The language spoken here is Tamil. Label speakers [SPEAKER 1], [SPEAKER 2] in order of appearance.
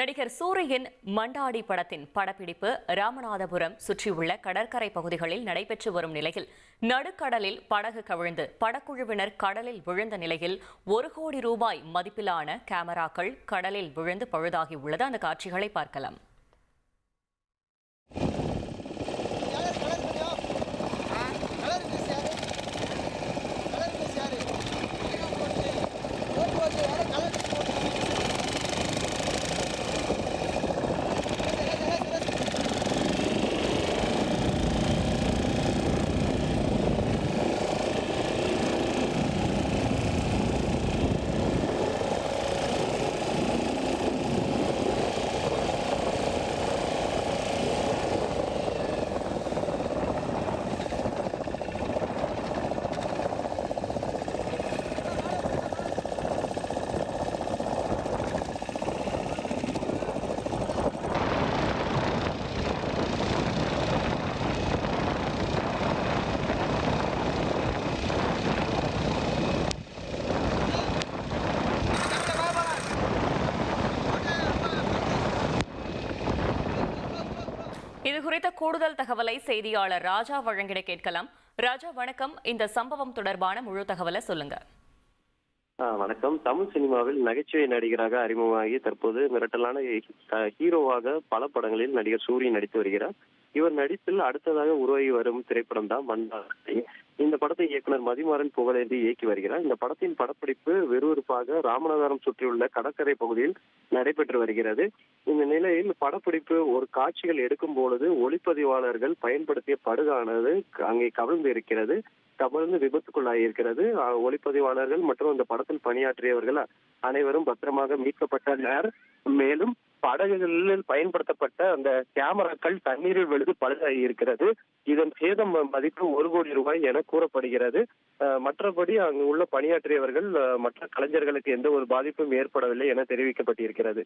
[SPEAKER 1] நடிகர் சூரியின் மண்டாடி படத்தின் படப்பிடிப்பு ராமநாதபுரம் சுற்றியுள்ள கடற்கரை பகுதிகளில் நடைபெற்று வரும் நிலையில் நடுக்கடலில் படகு கவிழ்ந்து படக்குழுவினர் கடலில் விழுந்த நிலையில் 1 கோடி ரூபாய் மதிப்பிலான கேமராக்கள் கடலில் விழுந்து பழுதாகியுள்ளது. அந்த காட்சிகளை பார்க்கலாம். இது குறித்த கூடுதல் தகவலை செய்தியாளர் ராஜா வழங்கிட கேட்கலாம். ராஜா, வணக்கம். இந்த சம்பவம் தொடர்பான முழு தகவலை சொல்லுங்க.
[SPEAKER 2] வணக்கம். தமிழ் சினிமாவில் நகைச்சுவை நடிகராக அறிமுகமாகி தற்போது மிரட்டலான ஹீரோவாக பல படங்களில் நடிகர் சூரியன் நடித்து வருகிறார். இவர் நடிப்பில் அடுத்ததாக உருவாகி வரும் திரைப்படம் தான் மண்டாடி. இந்த படத்தை இயக்குனர் மதிமாறன் புகழேந்தி இயக்கி வருகிறார். இந்த படத்தின் படப்பிடிப்பு விறுவிறுப்பாக ராமநாதபுரம் சுற்றியுள்ள கடற்கரை பகுதியில் நடைபெற்று வருகிறது. இந்த நிலையில் படப்பிடிப்பு ஒரு காட்சிகள் எடுக்கும் பொழுது ஒளிப்பதிவாளர்கள் பயன்படுத்திய படகானது அங்கே கவிழ்ந்து இருக்கிறது. கவிழ்ந்து விபத்துக்குள்ளாயிருக்கிறது. ஒளிப்பதிவாளர்கள் மற்றும் அந்த படத்தில் பணியாற்றியவர்கள் அனைவரும் பத்திரமாக மீட்கப்பட்டனர். மேலும் படகுகளில் பயன்படுத்தப்பட்ட அந்த கேமராக்கள் தண்ணீரில் விழுந்து பழுதாகி இருக்கிறது. இதன் சேதம் மதிப்பு 1 கோடி ரூபாய் என கூறப்படுகிறது. மற்றபடி அங்கு உள்ள பணியாற்றியவர்கள் மற்ற கலைஞர்களுக்கு எந்த ஒரு பாதிப்பும் ஏற்படவில்லை என தெரிவிக்கப்பட்டிருக்கிறது.